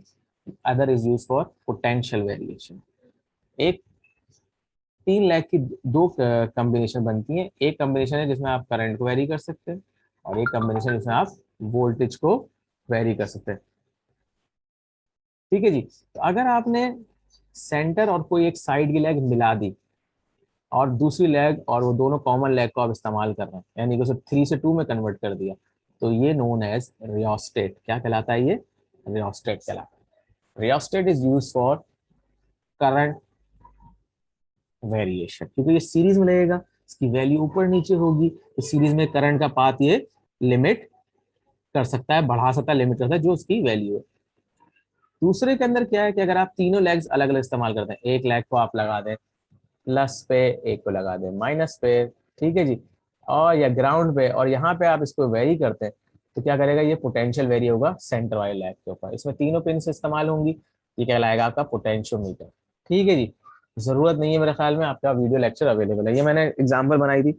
Speaker 1: other is use for potential variation. एक तीन लैग की दो कॉम्बिनेशन बनती है, एक कॉम्बिनेशन है जिसमें आप करंट को वेरी कर सकते हैं, और एक कॉम्बिनेशन जिसमें आप वोल्टेज को वेरी कर सकते हैं। ठीक है जी, तो अगर आपने सेंटर और कोई एक साइड की लैग मिला दी, और दूसरी लैग और वो दोनों कॉमन लैग को आप इस्तेमाल कर रहे हैं, यानी कि उसे 3 से 2 में कन्वर्ट कर दिया, तो ये नोन एज रियोस्टेट। क्या कहलाता है ये? रियोस्टेट कहलाता है। Rheostat is use for current variation, क्योंकि ये सीरीज में लगेगा, इसकी वैल्यू ऊपर नीचे होगी, तो सीरीज में करंट का पाथ ये लिमिट कर सकता है, बढ़ा सकता है, लिमिट कर सकता है, जो उसकी वैल्यू है। दूसरे के अंदर क्या है कि अगर आप तीनों लेग्स अलग अलग इस्तेमाल करते हैं, एक लेग को आप लगा दें प्लस पे, एक को लगा दें माइनस पे, ठीक है जी, और या ग्राउंड पे, और यहाँ पे आप इसको वेरी करते हैं, तो क्या करेगा, ये पोटेंशियल वेरी होगा सेंटर वाले लेग के ऊपर। इसमें तीनों पिन से इस्तेमाल होंगी, ये कहलाएगा आपका पोटेंशियोमीटर। ठीक है जी, जरूरत नहीं है मेरे ख्याल में, आपका वीडियो लेक्चर अवेलेबल है, ये मैंने एग्जाम्पल बनाई थी।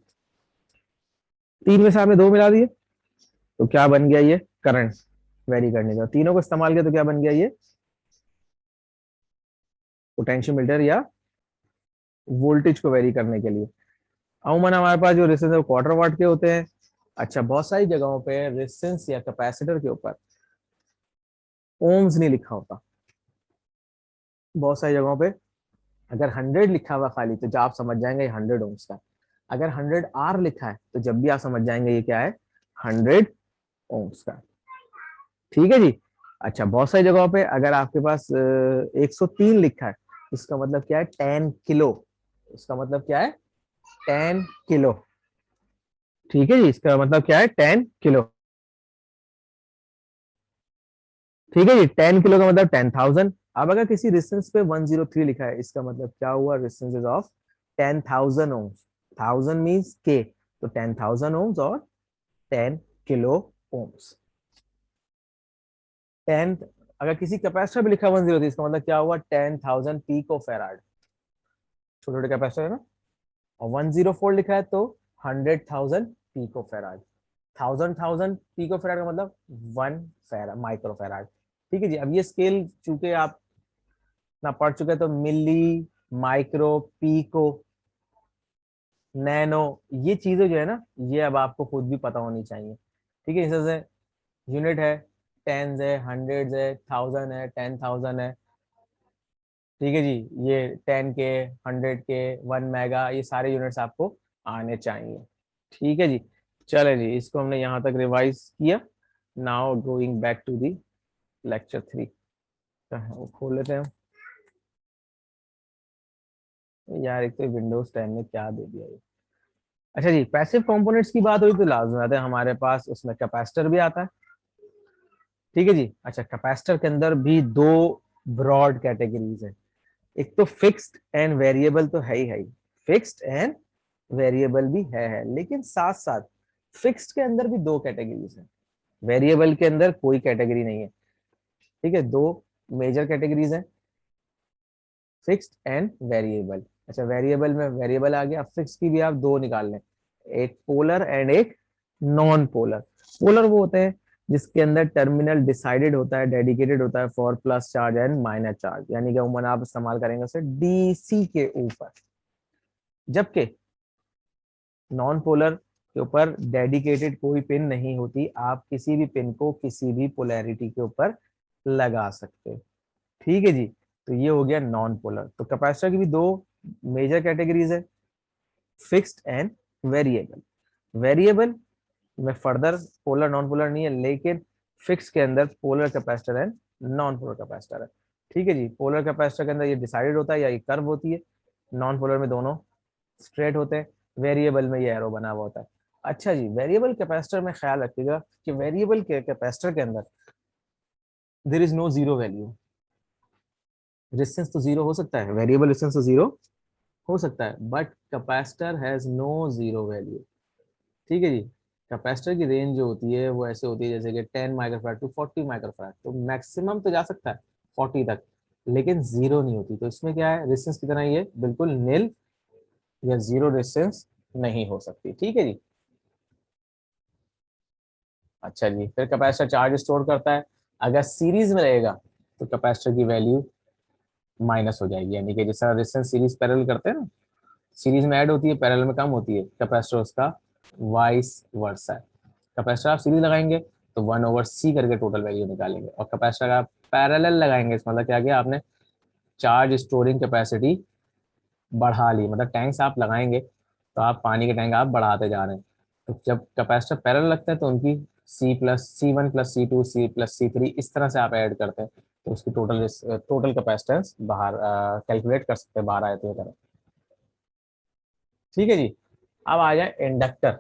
Speaker 1: तीन में से आपने दो मिला दिए, तो क्या बन गया, ये करंट वेरी करने का। तीनों को इस्तेमाल किया तो क्या बन गया, ये पोटेंशियोमीटर या वोल्टेज को वेरी करने के लिए। अमूमन हमारे पास जो रेजिस्टेंस है वो क्वार्टर वाट के होते हैं। अच्छा, बहुत सारी जगहों पे रेजिस्टेंस या कैपेसिटर के ऊपर ओम्स नहीं लिखा होता। बहुत सारी जगहों पे अगर 100 लिखा हुआ खाली, तो जब आप समझ जाएंगे ये 100 ओम्स का। अगर 100 R लिखा है, तो जब भी आप समझ जाएंगे ये क्या है, 100 ओम्स का। ठीक है जी। अच्छा, बहुत सारी जगहों पे अगर आपके पास 103 लिखा है, इसका मतलब क्या है, 10 किलो। इसका मतलब क्या है, 10 किलो। ठीक है जी, इसका मतलब क्या है, 10 किलो। ठीक है जी, 10 किलो का मतलब 10,000। अब अगर किसी रेजिस्टेंस पे 103 लिखा है, इसका मतलब क्या हुआ, resistance is of 10,000 ohms. 1000 means K, तो 10,000 ओम्स और 10 किलो ओम्स। 10, अगर किसी कैपेसिटर पे लिखा 103, इसका मतलब क्या हुआ, 10,000 पिको फेराड। छोटे छोटे कैपेसिटर है ना। और 104 लिखा है तो 100,000 पिको फेराड। 1000 पिको फेराड का मतलब 1 माइक्रो फेराड। ठीक है जी, अब ये स्केल चूंकि आप ना पढ़ चुके हैं, तो मिली, माइक्रो, पीको, नैनो, ये चीजें जो है ना, ये अब आपको खुद भी पता होनी चाहिए। ठीक है, इंचेस है, यूनिट है, टेंस है, हंड्रेड्स है, थाउजेंड है, 10,000 है। ठीक है जी, ये 10 के, 100 के, 1 मेगा, ये सारे यूनिट्स आपको आने चाहिए। ठीक है जी, चले जी, इसको हमने यहाँ तक रिवाइज किया। Now going back to the lecture 3, वो खोल लेते हैं यार। एक तो विंडोज 10 ने क्या दे दिया ये। अच्छा जी, पैसिव कंपोनेंट्स की बात हुई तो लाजमी आता है हमारे पास उसमें कैपेसिटर भी आता है। ठीक है जी, अच्छा कैपेसिटर के अंदर भी दो ब्रॉड कैटेगरीज है। एक तो फिक्स्ड एंड वेरिएबल तो है ही, फिक्स्ड एंड वेरिएबल भी है, लेकिन साथ साथ फिक्स्ड के अंदर भी दो कैटेगरीज है, वेरिएबल के अंदर कोई कैटेगरी नहीं है। ठीक है, दो मेजर कैटेगरीज है, फिक्स्ड एंड वेरिएबल। अच्छा, वेरिएबल में वेरिएबल आ गया, फिक्स की भी आप दो निकाल लें, एक पोलर एंड एक नॉन पोलर। पोलर वो होते हैं जिसके अंदर टर्मिनल डिसाइडेड होता है, डेडिकेटेड होता है for plus charge and minus charge, यानी कि उमन आप इस्तेमाल करेंगे उसे डीसी के ऊपर। जबकि नॉन पोलर के ऊपर डेडिकेटेड कोई पिन नहीं होती, आप किसी भी पिन को किसी भी पोलैरिटी के ऊपर लगा सकते हैं। ठीक है जी, तो ये हो गया नॉन पोलर। तो कैपेसिटर की भी दो मेजर कैटेगरीज है, फिक्स्ड एंड वेरिएबल। वेरिएबल में फर्दर पोलर नॉन पोलर नहीं है, लेकिन फिक्स के अंदर polar capacitor and non polar capacitor है। ठीक है जी, पोलर कैपेसिटर के अंदर ये डिसाइडेड होता है या ये कर्व होती है, नॉन पोलर में दोनों स्ट्रेट होते हैं, वेरिएबल में ये एरो बना हुआ होता है। अच्छा जी, वेरिएबल कैपेसिटर में ख्याल रखिएगा कि वेरिएबल के कैपेसिटर के अंदर there is no zero value. Resistance तो जीरो हो सकता है, वेरिएबल रेजिस्टेंस तो जीरो हो सकता है, but capacitor has no zero value. ठीक है जी, कैपेसिटर की रेंज जो होती है वो ऐसे होती है जैसे कि 10 माइक्रोफैराड टू 40 माइक्रोफैराड, तो मैक्सिमम तो जा सकता है 40 तक, लेकिन जीरो नहीं होती। तो इसमें क्या है, रेजिस्टेंस की तरह ये बिल्कुल नील या जीरो रेजिस्टेंस नहीं हो सकती। ठीक है जी, अच्छा जी, फिर कैपेसिटर चार्ज स्टोर करता है। अगर सीरीज में रहेगा तो कैपेसिटर की वैल्यू माइनस हो जाएगी, यानी कि जैसा रेजिस्टेंस सीरीज पैरेलल करते हैं ना, सीरीज में ऐड होती है, पैरेलल में कम होती है, कैपेसिटर उसका वाइस वर्सा है। कैपेसिटर आप सीरीज लगाएंगे तो 1/c करके टोटल वैल्यू निकालेंगे, और कैपेसिटर आप पैरेलल लगाएंगे, इस मतलब क्या किया आपने, चार्ज स्टोरिंग कैपेसिटी बढ़ा ली। मतलब टैंक्स आप लगाएंगे तो आप पानी के टैंक आप बढ़ाते जा रहे हैं। तो जब कैपेसिटर पैरेलल लगते हैं तो उनकी C+C1+C2 C+C3 इस तरह से आप ऐड करते हैं, तो उसकी टोटल कैपेसिटेंस बाहर कैलकुलेट कर सकते हैं, बाहर आए तो ये तरह। ठीक है जी, अब आ जाए इंडक्टर।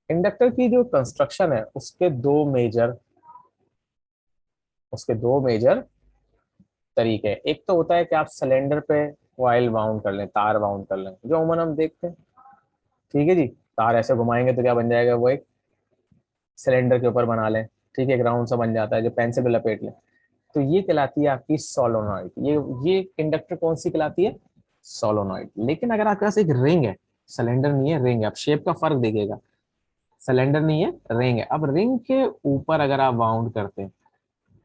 Speaker 1: इंडक्टर की जो कंस्ट्रक्शन है उसके दो मेजर तरीके हैं। एक तो होता है कि आप सिलेंडर पे कॉइल वाउंड कर लें, तार वाउंड कर लें, जो अमूमन हम देखते हैं। ठीक है जी, तार ऐसे घुमाएंगे तो क्या बन जाएगा, वो एक सिलेंडर के ऊपर बना लें। ठीक है, एक राउंड सा बन जाता है जो पेंसिल पे लपेट लें, तो ये कहलाती है आपकी सोलोनॉइड। ये इंडक्टर कौन सी कहलाती है, सोलोनॉइड। लेकिन अगर आपके पास एक रिंग है, सिलेंडर नहीं है, रिंग है, आप शेप का फर्क देखिएगा, सिलेंडर नहीं है, रिंग है। अब रिंग के ऊपर अगर आप वाउंड करते हैं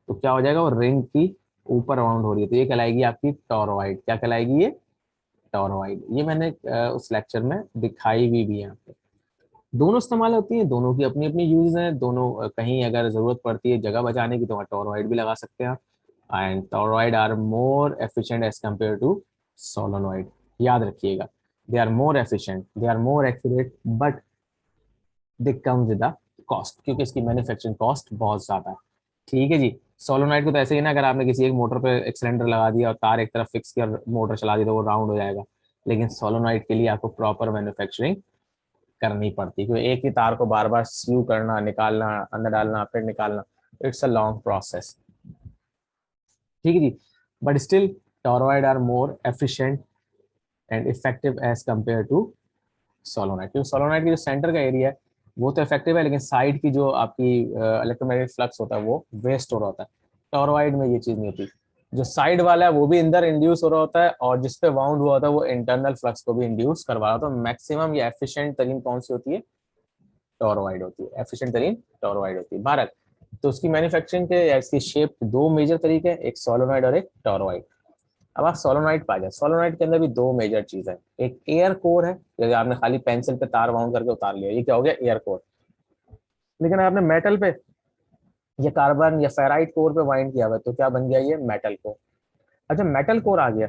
Speaker 1: तो क्या हो जाएगा, वो रिंग की ऊपर राउंड हो रही है, तो ये कहलाएगी आपकी टॉरॉइड। क्या कहलाएगी ये, टॉरॉइड। ये मैंने उस लेक्चर में दिखाई हुई भी है यहाँ पे। दोनों इस्तेमाल होती है, दोनों की अपनी अपनी यूज है, दोनों कहीं अगर जरूरत पड़ती है जगह बचाने की तो वहाँ टॉरॉइड भी लगा सकते हैं आप। And toroid are more efficient as compare to solenoid. याद रखिएगा, they are more efficient, they are more accurate, but they come with the cost, क्योंकि इसकी मैन्युफैक्चरिंग कॉस्ट बहुत ज्यादा है। ठीक है जी, सोलोनॉइड को तो ऐसे ही ना, अगर आपने किसी एक मोटर पे एक सिलेंडर लगा दिया और तार एक तरफ फिक्स किया और मोटर चला दी तो वो राउंड हो जाएगा। लेकिन सोलोनॉइड के लिए आपको प्रॉपर मैन्युफैक्चरिंग करनी पड़ती है, क्योंकि एक ही तार को बार बार स्क्रू करना, निकालना, अंदर डालना, फिर निकालना, इट्स अ लॉन्ग प्रोसेस। ठीक है जी, but still toroid are more efficient and effective as compare to solenoid, क्योंकि सोलोनाइट की जो सेंटर का एरिया है वो तो इफेक्टिव है, लेकिन साइड की जो आपकी इलेक्ट्रोमैग्नेटिक फ्लक्स होता है वो वेस्ट हो रहा होता है। टॉरॉइड में ये चीज नहीं होती, जो साइड वाला है वो भी अंदर इंड्यूस हो रहा होता है, और जिसपे वाउंड हुआ होता है वो इंटरनल फ्लक्स को भी इंड्यूस करवा रहा होता है। तो मैक्सिमम ये एफिशिएंट तरीन कौन सी होती है, टॉरॉइड होती है, एफिशिएंट तरीन टॉरॉइड होती है भारत। तो उसकी मैन्युफैक्चरिंग के या इसकी शेप दो मेजर तरीके हैं, एक सोलोनॉइड और एक टॉरॉइड। अब आप सोलोनॉइड पा जाए, सोलोनॉइड के अंदर भी दो मेजर चीज है, एक एयर कोर है, जैसे आपने खाली पेंसिल पे तार बाउंड करके उतार लिया, ये क्या हो गया, एयर कोर। लेकिन आपने मेटल पे या कार्बन या फेराइट कोर पे वाइंड किया हुआ है, तो क्या बन गया, ये मेटल कोर। अच्छा मेटल कोर आ गया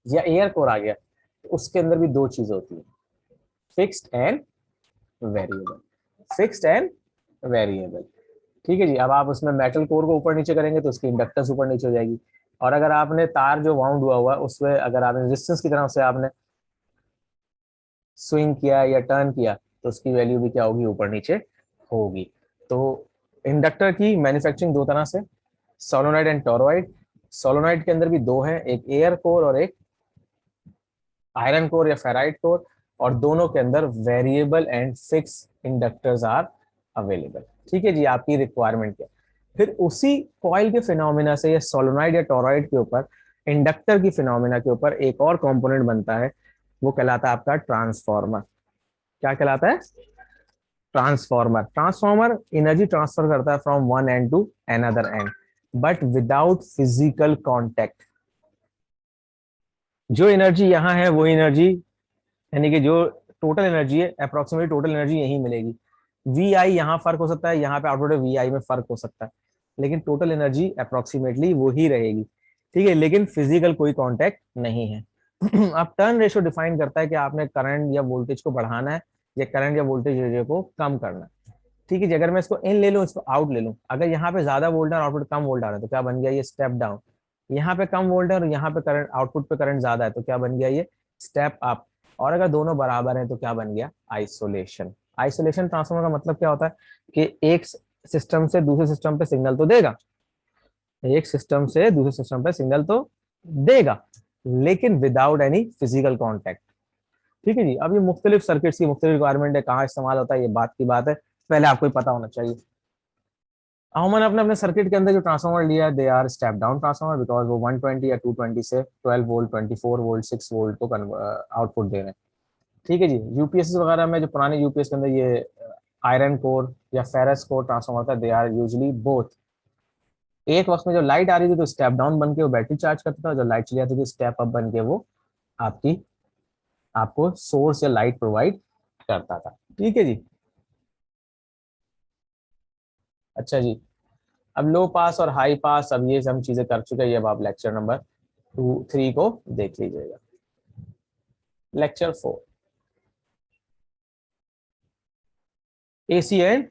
Speaker 1: या एयर कोर आ गया, तो उसके अंदर भी दो चीज होती है, fixed and variable, fixed and variable. ठीक है जी। अब आप उसमें मेटल कोर को ऊपर नीचे करेंगे तो उसकी इंडक्टेंस ऊपर नीचे हो जाएगी, और अगर आपने तार जो वाउंड हुआ हुआ है उसमें अगर आपने रेजिस्टेंस की तरफ से आपने स्विंग किया या टर्न किया, तो उसकी वैल्यू भी क्या होगी, ऊपर नीचे होगी। तो इंडक्टर की मैन्युफैक्चरिंग दो तरह से, सोलोनॉइड एंड टोरॉइड। सोलोनॉइड के अंदर भी दो है, एक एयर कोर और एक आयरन कोर या फेराइट कोर, और दोनों के अंदर variable and fix inductors are available. ठीक है जी, आपकी रिक्वायरमेंट क्या। फिर उसी कॉइल के फिनोमिना से या सोलोनॉइड या टोरॉइड के ऊपर इंडक्टर की फिनोमिना के ऊपर एक और कंपोनेंट बनता है, वो कहलाता है आपका ट्रांसफॉर्मर। क्या कहलाता है, ट्रांसफॉर्मर। ट्रांसफॉर्मर एनर्जी ट्रांसफर करता है from one end to another end, but without physical contact. जो एनर्जी यहाँ है वो एनर्जी, यानी कि जो टोटल एनर्जी है, अप्रोक्सीमेटली टोटल एनर्जी यही मिलेगी। वी आई यहाँ फर्क हो सकता है, यहाँ पे आउटपुट वी आई में फर्क हो सकता है, लेकिन टोटल एनर्जी अप्रोक्सीमेटली वो ही रहेगी। ठीक है, लेकिन फिजिकल कोई कांटेक्ट नहीं है। अब टर्न रेशो डिफाइन करता है कि आपने करंट या वोल्टेज को बढ़ाना है या करंट या वोल्टेज रेशियो को कम करना है। ठीक है जी, अगर मैं इसको इन ले लूँ, इसको आउट ले लूँ, अगर यहाँ पे ज्यादा वोल्ट है और आउटपुट कम वोल्ट आ रहा है तो क्या बन गया, ये स्टेप डाउन। यहाँ पे कम वोल्ट है और यहाँ पे करंट, आउटपुट पे करंट ज्यादा है, तो क्या बन गया, ये स्टेप अप। और अगर दोनों बराबर हैं तो क्या बन गया, आइसोलेशन। आइसोलेशन ट्रांसफार्मर का मतलब क्या होता है कि एक सिस्टम से दूसरे सिस्टम पे सिग्नल तो देगा, एक सिस्टम से दूसरे सिस्टम पे सिग्नल तो देगा, लेकिन विदाउट एनी फिजिकल कॉन्टेक्ट। ठीक है जी। अब ये मुख्तलिफ सर्किट्स की मुख्तलिफ रिक्वायरमेंट है, कहाँ इस्तेमाल होता है ये बात की बात है, पहले आपको ही पता होना चाहिए। हमने अपने अपने सर्किट के अंदर जो ट्रांसफार्मर लिया है, they are step down transformer, because वो 120 या 220 से 12 वोल्ट, 24 वोल्ट, 6 वोल्ट को आउटपुट दे रहे हैं। ठीक है जी। यूपीएस वगैरह में जो पुराने यूपीएस के अंदर ये आयरन कोर या फेरस कोर ट्रांसफार्मर था, दे आर यूजली बोथ। एक वक्त में जो लाइट आ रही थी तो स्टेप डाउन बन के वो बैटरी चार्ज करता था, जो लाइट चली जाती थी स्टेप अप बन के वो आपकी आपको सोर्स या लाइट प्रोवाइड करता था। ठीक है जी। अच्छा जी। अब लो पास और हाई पास, अब ये हम चीजें कर चुके हैं, ये अब आप लेक्चर नंबर 2 3 को देख लीजिएगा। Lecture 4, AC and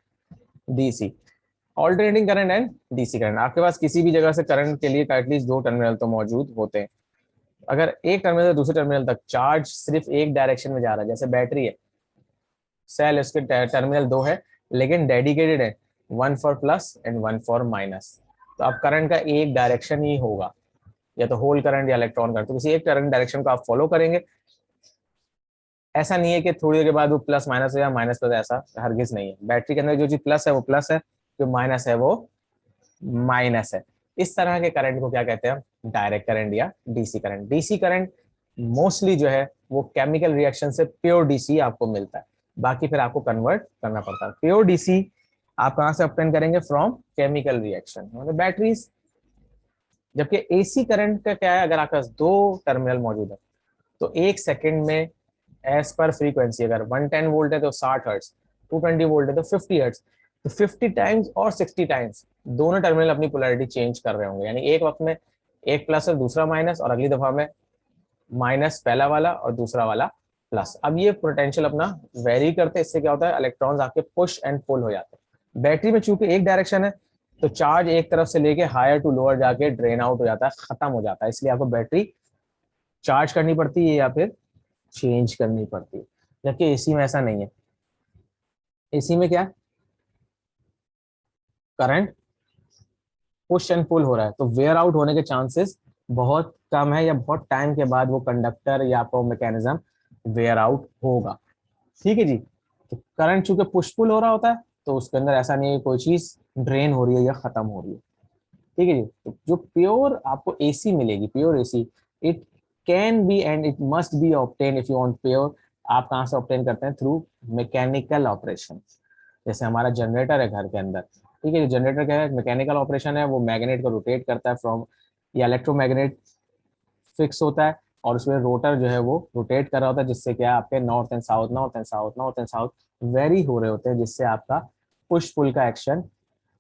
Speaker 1: DC, alternating current and DC current. आपके पास किसी भी जगह से करंट के लिए एटलीस्ट दो टर्मिनल तो मौजूद होते हैं। अगर एक टर्मिनल से दूसरे टर्मिनल तक चार्ज सिर्फ एक डायरेक्शन में जा रहा है, जैसे बैटरी है, सेल, उसके टर्मिनल दो है लेकिन डेडिकेटेड है, one for plus and one for minus, तो अब करंट का एक डायरेक्शन ही होगा, या तो होल करंट या इलेक्ट्रॉन करंट, तो किसी एक करंट डायरेक्शन को आप फॉलो करेंगे। ऐसा नहीं है कि थोड़ी देर के बाद वो प्लस माइनस है या माइनस प्लस, ऐसा हरगिज नहीं है। बैटरी के अंदर जो चीज प्लस है वो प्लस है, जो माइनस है वो माइनस है। इस तरह के करंट को क्या कहते हैं, डायरेक्ट करंट या DC current. DC current mostly जो है वो केमिकल रिएक्शन से प्योर डीसी आपको मिलता है, बाकी फिर आपको कन्वर्ट करना पड़ता है। प्योर डीसी आप कहां से ऑब्टेन करेंगे, फ्रॉम केमिकल रिएक्शन, मतलब बैटरीज। जबकि एसी करंट का क्या है, अगर आपके पास दो टर्मिनल मौजूद है तो एक सेकंड में एज पर फ्रीक्वेंसी, अगर 110 वोल्ट है तो 60 हर्ट्ज, 220 वोल्ट है तो 50 हर्ट्ज, तो 50 टाइम्स और 60 टाइम्स दोनों टर्मिनल अपनी पोलैरिटी चेंज कर रहे होंगे, यानी एक वक्त में एक प्लस और दूसरा माइनस, और अगली दफा में माइनस पहला वाला और दूसरा वाला प्लस। अब ये पोटेंशियल अपना वेरी करते हैं, इससे क्या होता है, इलेक्ट्रॉन्स आपके पुश एंड पुल हो जाते हैं। बैटरी में चूंकि एक डायरेक्शन है तो चार्ज एक तरफ से लेके हायर टू लोअर जाके ड्रेन आउट हो जाता है, खत्म हो जाता है, इसलिए आपको बैटरी चार्ज करनी पड़ती है या फिर चेंज करनी पड़ती है। जबकि एसी में ऐसा नहीं है। एसी में क्या, करंट पुश एंड पुल हो रहा है, तो वेयर आउट होने के चांसेस बहुत कम है, या बहुत टाइम के बाद वो कंडक्टर या आपको मैकेनिज्म वेयर आउट होगा। ठीक है जी। तो करंट चूंकि पुश पुल हो रहा होता है तो उसके अंदर ऐसा नहीं है कोई चीज ड्रेन हो रही है या खत्म हो रही है। ठीक है जी। तो जो प्योर आपको एसी मिलेगी, pure AC, it can be and it must be obtain if you want pure. आप कहाँ से ऑब्टेन करते हैं, थ्रू मैकेनिकल ऑपरेशन। जैसे हमारा जनरेटर है घर के अंदर, ठीक है, जनरेटर क्या है, मैकेनिकल ऑपरेशन है, वो मैग्नेट को रोटेट करता है फ्रॉम या इलेक्ट्रोमैग्नेट फिक्स होता है और उसमें रोटर जो है वो रोटेट कर रहा होता है, जिससे क्या आपके north and south, north and south, north and south very हो रहे होते हैं, जिससे आपका पुश पुल का एक्शन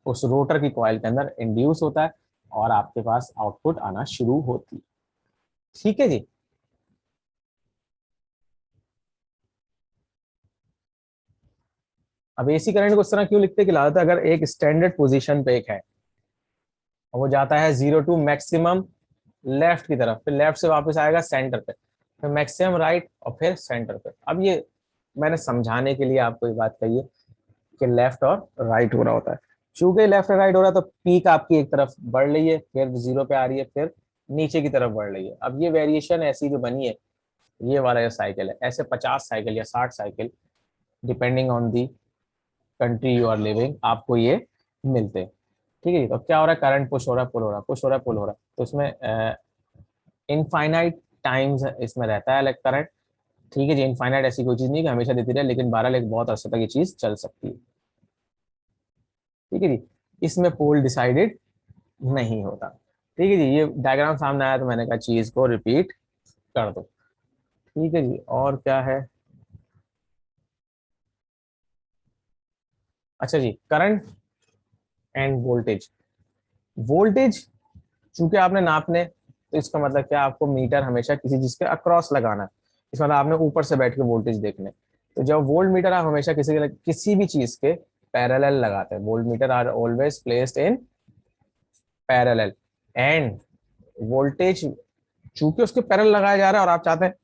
Speaker 1: उस रोटर की कॉइल के अंदर इंड्यूस होता है और आपके पास आउटपुट आना शुरू होती है। ठीक है जी। अब एसी करंट को इस तरह क्यों लिखते हैं कि लाता अगर एक स्टैंडर्ड पोजीशन पे एक है और वो जाता है जीरो टू मैक्सिमम लेफ्ट की तरफ, फिर लेफ्ट से वापस आएगा सेंटर पे, फिर मैक्सिमम राइट और फिर सेंटर पे। अब ये मैंने समझाने के लिए आपको ये बात कही है कि लेफ्ट और राइट हो रहा होता है। चूंकि लेफ्ट और राइट हो रहा है तो पीक आपकी एक तरफ बढ़ रही है, फिर जीरो पे आ रही है, फिर नीचे की तरफ बढ़ रही है। अब ये वेरिएशन ऐसी जो बनी है, ये वाला जो साइकिल है, ऐसे 50 साइकिल या 60 cycle depending on the country you are living आपको ये मिलते हैं। ठीक है जी। तो क्या हो रहा है, करंट पुश हो रहा है, पुल हो रहा है, पुश हो रहा है, पुल हो रहा है, तो इसमें इनफाइनाइट टाइम्स इसमें रहता है इलेक्ट करंट। ठीक है जी। इनफाइनाइट ऐसी कोई चीज नहीं कि हमेशा देती रहे, लेकिन बहरहाल एक बहुत अर्से तक ये चीज चल सकती है। ठीक है जी। इसमें पोल डिसाइडेड नहीं होता। ठीक है जी। ये डायग्राम सामने आया तो मैंने कहा चीज को रिपीट कर दो। ठीक है जी। और क्या है, अच्छा जी, करंट एंड वोल्टेज। वोल्टेज चूंकि आपने नापने, तो इसका मतलब क्या, आपको मीटर हमेशा किसी चीज के अक्रॉस लगाना है। इसका मतलब आपने ऊपर से बैठ के वोल्टेज देखने, तो जब वोल्ट मीटर आप हमेशा किसी भी चीज के पैरेलल लगाते हैं। Voltmeter are always placed in parallel, and voltage चूंकि उसके पैरेलल लगाया जा रहा है और आप चाहते हैं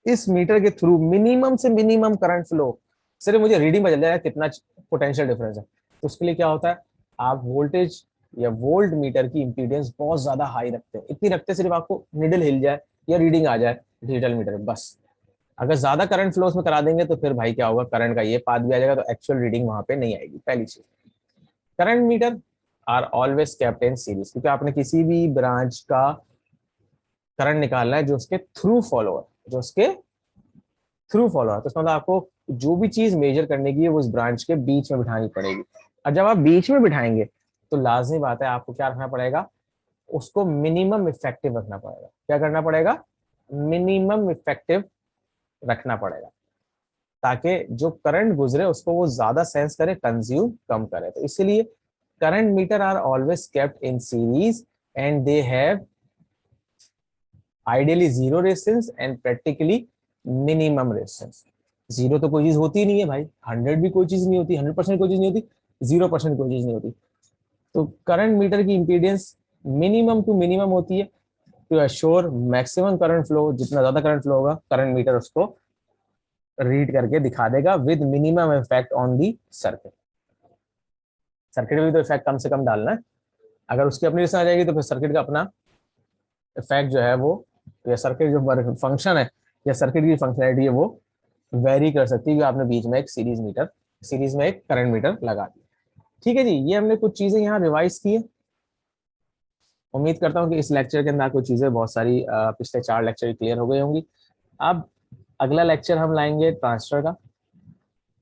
Speaker 1: इस मीटर के थ्रू मिनिमम से मिनिमम करंट फ्लो, सिर्फ मुझे रीडिंग बदल जाए कितना पोटेंशियल डिफरेंस है, तो उसके लिए क्या होता है, आप वोल्टेज या वोल्ट मीटर की इंपीडेंस बहुत ज्यादा हाई रखते हैं। इतनी रखते हैं सिर्फ आपको निडल हिल जाए या रीडिंग आ जाए डिजिटल मीटर बस। अगर ज्यादा करंट फ्लो उसमें करा देंगे तो फिर भाई क्या होगा, करंट का ये पाथ भी आ जाएगा, तो एक्चुअल रीडिंग वहां पे नहीं आएगी। पहली चीज, current meter are always kept in series, क्योंकि आपने किसी भी ब्रांच का करंट निकालना है जो उसके थ्रू फॉलो है, जो उसके थ्रू फॉलो है, तो इसका मतलब आपको जो भी चीज मेजर करने की है वो उस ब्रांच के बीच में बिठानी पड़ेगी। और जब आप बीच में बिठाएंगे तो लाजमी बात है आपको क्या रखना पड़ेगा, उसको मिनिमम इफेक्टिव रखना पड़ेगा। क्या करना पड़ेगा, मिनिमम इफेक्टिव रखना पड़ेगा, ताकि जो करंट गुजरे उसको वो ज्यादा सेंस करे, कंज्यूम कम करे। तो इसीलिए current meter are always kept in series and they have ideally zero resistance and practically minimum resistance. Zero तो कोई चीज होती ही नहीं है भाई, 100 भी कोई चीज नहीं होती, 100% कोई चीज नहीं होती, 0% कोई चीज नहीं होती। तो करंट मीटर की इंपीडेंस मिनिमम टू मिनिमम होती है to assure maximum current flow. जितना ज्यादा करंट फ्लो होगा करंट मीटर उसको रीड करके दिखा देगा with minimum effect on the circuit. Circuit में भी तो इफेक्ट कम से कम डालना है। अगर उसकी अपनी रेजिस्टेंस आ जाएगी तो फिर सर्किट का अपना इफेक्ट जो है वो, या सर्किट जो फंक्शन है या सर्किट की फंक्शनैलिटी है वो वेरी कर सकती है, कि आपने बीच में एक सीरीज में एक करंट मीटर लगा दिया। ठीक है जी। ये हमने कुछ चीजें यहाँ रिवाइज की है। उम्मीद करता हूँ कि इस लेक्चर के अंदर कुछ चीजें बहुत सारी पिछले 4 लेक्चर क्लियर हो गई होंगी। अब अगला लेक्चर हम लाएंगे ट्रांजिस्टर का।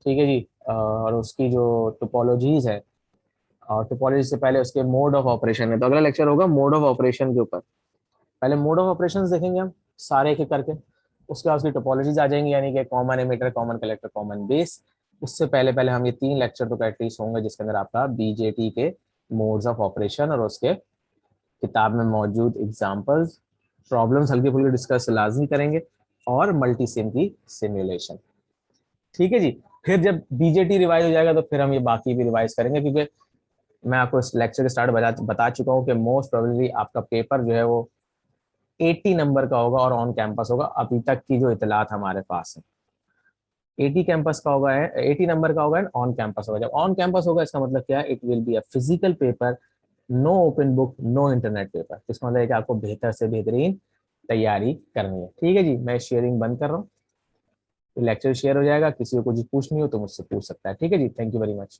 Speaker 1: ठीक है जी। और उसकी जो टोपोलॉजीज है, और टोपोलॉजी से पहले उसके मोड ऑफ ऑपरेशन है, तो अगला लेक्चर होगा मोड ऑफ ऑपरेशन के ऊपर। पहले मोड ऑफ ऑपरेशन देखेंगे हम सारे एक एक करके, उसके बाद उसकी टोपोलॉजीज आ जाएंगी, यानी कि common emitter, common collector, common base. उससे पहले पहले हम ये 3 लेक्चर तो एटलीस्ट होंगे जिसके अंदर आपका बीजेटी के मोड्स ऑफ ऑपरेशन और उसके किताब में मौजूद एग्जांपल्स, प्रॉब्लम्स हल्की फुल्की डिस्कस लाजमी करेंगे, और मल्टी सिम की सिमुलेशन। ठीक है जी। फिर जब बीजेटी रिवाइज हो जाएगा तो फिर हम ये बाकी भी रिवाइज करेंगे, क्योंकि मैं आपको इस लेक्चर के स्टार्ट बता चुका हूँ कि मोस्ट प्रोबेबली आपका पेपर जो है वो 80 नंबर का होगा और ऑन कैंपस होगा, अभी तक की जो इतलात हमारे पास है। 80 कैंपस का होगा, 80 नंबर का होगा एंड ऑन कैंपस होगा। जब ऑन कैंपस होगा इसका मतलब क्या है, it will be a physical paper, no open book, no internet paper. इसका मतलब है कि आपको बेहतर से बेहतरीन तैयारी करनी है। ठीक है जी। मैं शेयरिंग बंद कर रहा हूँ, लेक्चर शेयर हो जाएगा, किसी को कुछ पूछनी हो तो मुझसे पूछ सकता है। ठीक है जी। Thank you very much.